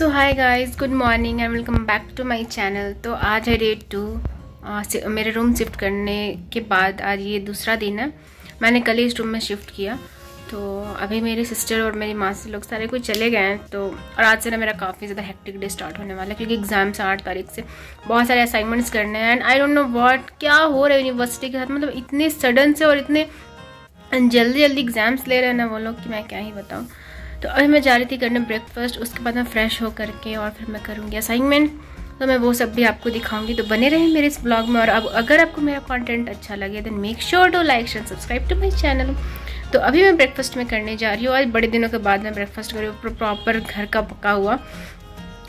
So hi guys, good morning and welcome back to my channel. तो आज है day 2 मेरे रूम शिफ्ट करने के बाद। आज ये दूसरा दिन है। मैंने कल ही इस रूम में शिफ्ट किया। तो अभी मेरी सिस्टर और मेरी मासी लोग सारे कुछ चले गए हैं। तो और आज से ना मेरा काफ़ी ज़्यादा हेक्टिक डे स्टार्ट होने वाला है, क्योंकि एग्जाम्स 8 तारीख से बहुत सारे असाइनमेंट्स करने हैं। And I don't know what क्या हो रहा है यूनिवर्सिटी के साथ, मतलब इतने सडन से और इतने जल्दी जल्दी एग्जाम्स ले रहे हैं ना वो लोग कि मैं क्या ही बताऊँ। तो अभी मैं जा रही थी करने ब्रेकफास्ट, उसके बाद मैं फ्रेश हो करके और फिर मैं करूँगी असाइनमेंट। तो मैं वो सब भी आपको दिखाऊंगी, तो बने रहें मेरे इस ब्लॉग में। और अब अगर आपको मेरा कंटेंट अच्छा लगे then make sure to like and subscribe to my channel. तो अभी मैं ब्रेकफास्ट में करने जा रही हूँ। आज बड़े दिनों के बाद मैं ब्रेकफास्ट कर रही हूँ, प्रॉपर घर का पका हुआ।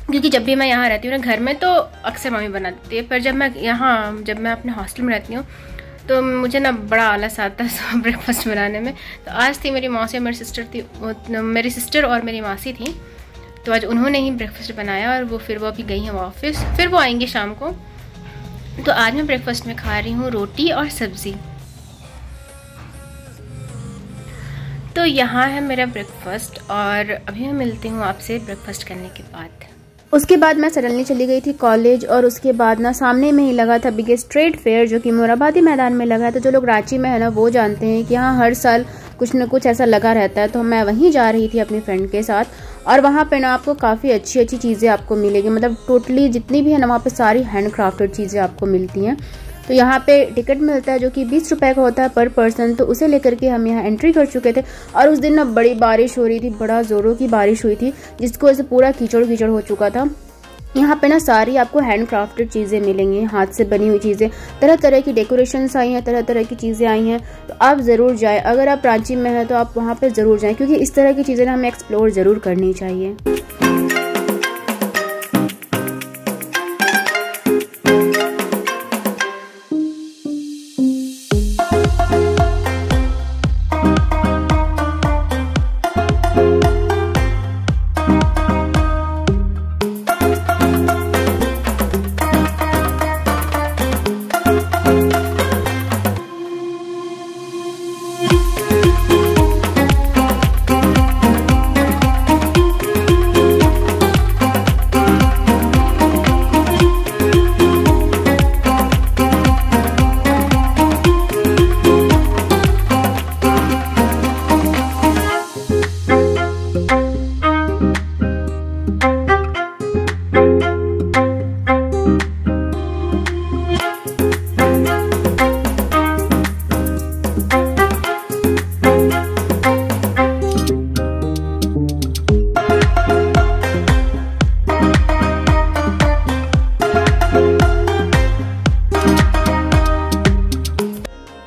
क्योंकि जब भी मैं यहाँ रहती हूँ ना, घर में तो अक्सर मम्मी बना देती है, पर जब मैं अपने हॉस्टल में रहती हूँ तो मुझे ना बड़ा आलस आता है ब्रेकफास्ट बनाने में। तो आज थी मेरी मौसी और मेरी सिस्टर और मेरी मासी थी। तो आज उन्होंने ही ब्रेकफास्ट बनाया और वो अभी गई हैं ऑफिस, फिर वो आएंगी शाम को। तो आज मैं ब्रेकफास्ट में खा रही हूँ रोटी और सब्ज़ी। तो यहाँ है मेरा ब्रेकफास्ट और अभी मैं मिलती हूँ आपसे ब्रेकफास्ट करने के बाद। उसके बाद मैं सडनली चली गई थी कॉलेज, और उसके बाद ना सामने में ही लगा था बिगेस्ट ट्रेड फेयर, जो कि मोराबादी मैदान में लगा है। तो जो लोग रांची में है ना वो जानते हैं कि यहाँ हर साल कुछ न कुछ ऐसा लगा रहता है। तो मैं वहीं जा रही थी अपनी फ्रेंड के साथ, और वहाँ पे ना आपको काफ़ी अच्छी अच्छी चीज़ें आपको मिलेगी। मतलब टोटली जितनी भी है ना वहाँ पे सारी हैंड क्राफ्टेड चीज़ें आपको मिलती हैं। तो यहाँ पे टिकट मिलता है जो कि 20 रुपये का होता है पर पर्सन। तो उसे लेकर के हम यहाँ एंट्री कर चुके थे। और उस दिन ना बड़ी बारिश हो रही थी, बड़ा ज़ोरों की बारिश हुई थी, जिसको ऐसे पूरा कीचड़ कीचड़ हो चुका था। यहाँ पे ना सारी आपको हैंड क्राफ्टेड चीज़ें मिलेंगी, हाथ से बनी हुई चीज़ें, तरह तरह की डेकोरेशंस आई हैं, तरह तरह की चीज़ें आई हैं। तो आप ज़रूर जाएं, अगर आप रांची में हैं तो आप वहाँ पे ज़रूर जाएं, क्योंकि इस तरह की चीज़ें ना हमें एक्सप्लोर ज़रूर करनी चाहिए।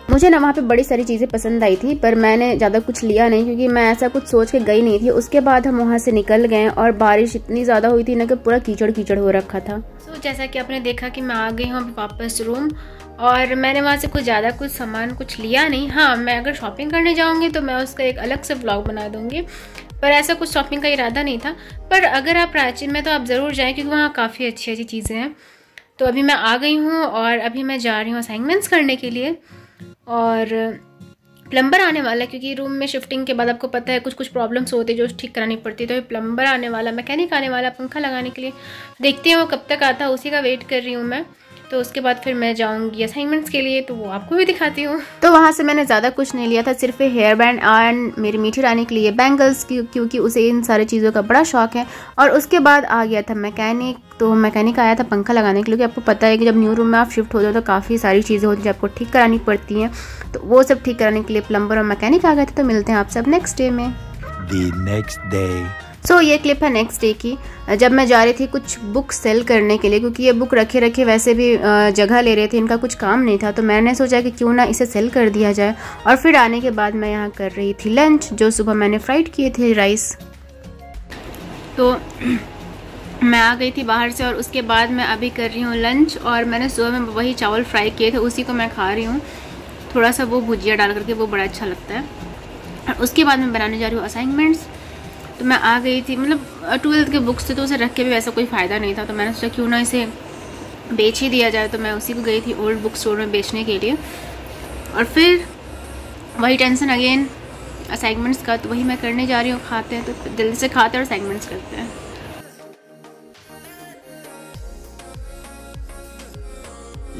मुझे ना वहाँ पे बड़ी सारी चीज़ें पसंद आई थी, पर मैंने ज़्यादा कुछ लिया नहीं, क्योंकि मैं ऐसा कुछ सोच के गई नहीं थी। उसके बाद हम वहाँ से निकल गए और बारिश इतनी ज़्यादा हुई थी ना कि पूरा कीचड़ कीचड़ हो रखा था। तो जैसा कि आपने देखा कि मैं आ गई हूँ वापस रूम, और मैंने वहाँ से कुछ ज़्यादा कुछ सामान कुछ लिया नहीं। हाँ, मैं अगर शॉपिंग करने जाऊँगी तो मैं उसका एक अलग से व्लॉग बना दूँगी, पर ऐसा कुछ शॉपिंग का इरादा नहीं था। पर अगर आप रांची में तो आप ज़रूर जाएँ, क्योंकि वहाँ काफ़ी अच्छी अच्छी चीज़ें हैं। तो अभी मैं आ गई हूँ और अभी मैं जा रही हूँ असाइनमेंट्स करने के लिए। और प्लम्बर आने वाला है, क्योंकि रूम में शिफ्टिंग के बाद आपको पता है कुछ कुछ प्रॉब्लम्स होती है जो ठीक करानी पड़ती है। तो प्लम्बर आने वाला, मैकेनिक आने वाला पंखा लगाने के लिए। देखते हैं वो कब तक आता है, उसी का वेट कर रही हूँ मैं। तो उसके बाद फिर मैं जाऊँगी असाइनमेंट्स के लिए, तो वो आपको भी दिखाती हूँ। तो वहाँ से मैंने ज़्यादा कुछ नहीं लिया था, सिर्फ हेयर बैंड एंड मेरी मीठी रानी के लिए बैंगल्स, क्योंकि उसे इन सारी चीज़ों का बड़ा शौक है। और उसके बाद आ गया था मैकेनिक। तो मैकेनिक आया था पंखा लगाने के लिए, क्योंकि आपको पता है कि जब न्यू रूम में आप शिफ्ट हो जाओ तो काफ़ी सारी चीज़ें होती हैं जो आपको ठीक करानी पड़ती हैं। तो वो सब ठीक कराने के लिए प्लम्बर और मैकेनिक आ गए थे। तो मिलते हैं आप सब नेक्स्ट डे में। सो ये क्लिप है नेक्स्ट डे की, जब मैं जा रही थी कुछ बुक सेल करने के लिए, क्योंकि ये बुक रखे रखे वैसे भी जगह ले रहे थे, इनका कुछ काम नहीं था। तो मैंने सोचा कि क्यों ना इसे सेल कर दिया जाए। और फिर आने के बाद मैं यहाँ कर रही थी लंच, जो सुबह मैंने फ्राइड किए थे राइस। तो मैं आ गई थी बाहर से, और उसके बाद मैं अभी कर रही हूँ लंच। और मैंने सुबह में वही चावल फ्राई किए थे, उसी को मैं खा रही हूँ। थोड़ा सा वो भुजिया डाल करके, वो बड़ा अच्छा लगता है। और उसके बाद मैं बनाने जा रही हूँ असाइनमेंट्स। तो मैं आ गई थी, मतलब 12th के बुक्स थे, तो उसे रख के भी वैसा कोई फ़ायदा नहीं था। तो मैंने सोचा क्यों ना इसे बेच ही दिया जाए। तो मैं उसी को गई थी ओल्ड बुक स्टोर में बेचने के लिए। और फिर वही टेंशन अगेन असाइनमेंट्स का, तो वही मैं करने जा रही हूँ। खाते हैं तो जल्दी से खाते हैं और असाइनमेंट्स करते हैं।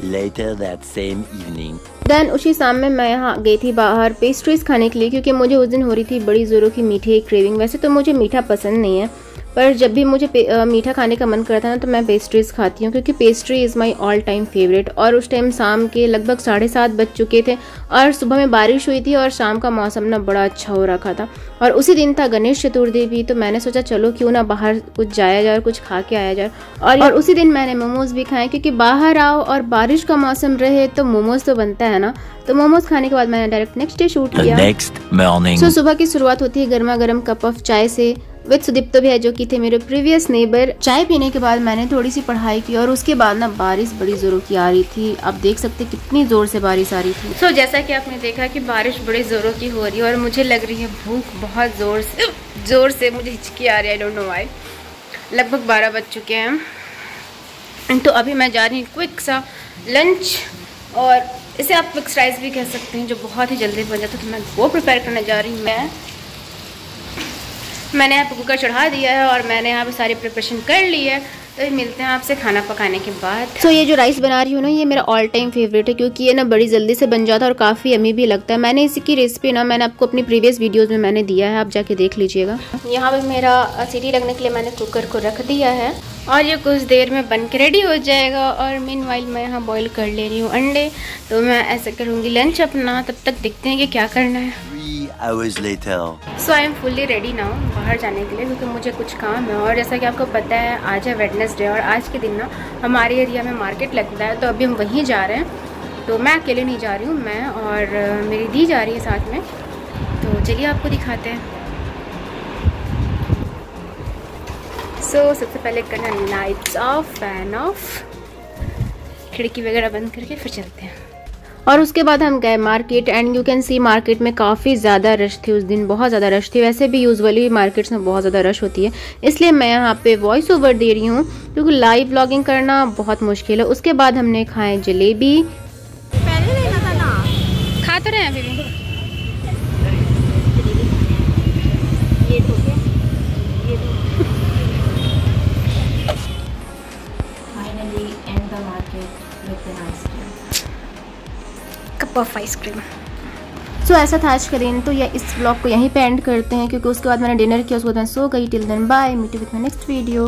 Later that same evening. Then उसी शाम में मैं यहाँ गई थी बाहर पेस्ट्रीज खाने के लिए, क्योंकि मुझे उस दिन हो रही थी बड़ी ज़ोरों की मीठे क्रेविंग। वैसे तो मुझे मीठा पसंद नहीं है, पर जब भी मुझे मीठा खाने का मन करता है ना तो मैं पेस्ट्रीज़ खाती हूँ, क्योंकि pastry is my all time favourite. और उस टाइम शाम के लगभग 7:30 बज चुके थे और सुबह में बारिश हुई थी और शाम का मौसम ना बड़ा अच्छा हो रखा था। और उसी दिन था गणेश चतुर्थी भी, तो मैंने सोचा चलो क्यों ना बाहर कुछ जाया जाए और कुछ खा के आया जाए। और उसी दिन मैंने मोमोज़ भी खाए, क्योंकि बाहर आओ और बारिश का मौसम रहे तो मोमोज़ तो बनता है ना। तो मोमोज़ खाने के बाद मैंने डायरेक्ट नेक्स्ट डे शूट किया। सो सुबह की शुरुआत होती है गर्मा गर्म कप ऑफ चाय से विद सुदीप्तो भैया, जो कि थे मेरे प्रीवियस नेबर। चाय पीने के बाद मैंने थोड़ी सी पढ़ाई की और उसके बाद ना बारिश बड़ी ज़ोरों की आ रही थी। आप देख सकते कितनी ज़ोर से बारिश आ रही थी। सो जैसा कि आपने देखा कि बारिश बड़ी ज़ोरों की हो रही है और मुझे लग रही है भूख बहुत ज़ोर से मुझे हिचकी आ रही है, आई डोंट नो व्हाई। लगभग 12 बज चुके हैं, तो अभी मैं जा रही हूँ क्विक सा लंच, और इसे आप मिक्स राइस भी कह सकते हैं, जो बहुत ही जल्दी बन जाता है। तो मैं वो प्रिपेयर करने जा रही हूँ। मैंने यहाँ पे कुकर चढ़ा दिया है और मैंने यहाँ पे सारी प्रिपरेशन कर ली है। तो मिलते हैं आपसे खाना पकाने के बाद। तो ये जो राइस बना रही हूँ ना, ये मेरा ऑल टाइम फेवरेट है, क्योंकि ये ना बड़ी जल्दी से बन जाता है और काफ़ी यम्मी भी लगता है। मैंने इसी की रेसिपी ना मैंने आपको अपनी प्रीवियस वीडियोज़ में मैंने दिया है, आप जाके देख लीजिएगा। यहाँ पे मेरा सीटी लगने के लिए मैंने कुकर को रख दिया है और ये कुछ देर में बन के रेडी हो जाएगा। और मीनवाइल मैं यहाँ बॉईल कर ले रही हूँ अंडे। तो मैं ऐसे करूँगी लंच अपना, तब तक देखते हैं कि क्या करना है। 3 hours later. So I am fully ready now बाहर जाने के लिए, क्योंकि मुझे कुछ काम है। और जैसा कि आपको पता है आज है वेडनेसडे और आज के दिन ना हमारे एरिया में मार्केट लगता है, तो अभी हम वहीं जा रहे हैं। तो मैं अकेले नहीं जा रही हूँ, मैं और मेरी दी जा रही है साथ में। तो चलिए आपको दिखाते हैं। सो सबसे पहले करना लाइट्स ऑफ, फैन ऑफ, खिड़की वगैरह बंद करके फिर चलते हैं। और उसके बाद हम गए market and you can see market में काफ़ी ज़्यादा रश थी उस दिन, बहुत ज़्यादा रश थी। वैसे भी यूजुअली मार्केट्स में बहुत ज़्यादा रश होती है, इसलिए मैं यहाँ पे वॉइस ओवर दे रही हूँ, क्योंकि लाइव व्लॉगिंग करना बहुत मुश्किल है। उसके बाद हमने खाए जलेबी। पहले लेना था ना, खा तो रहे हैं अभी भी। Finally and the market with an ice cream, cup of ice cream. So ऐसा था आज का दिन। तो या इस ब्लॉग को यहीं पे एंड करते हैं, क्योंकि उसके बाद मैंने डिनर किया, उसके बाद मैं सो गई। Till then bye, meet you with my next video.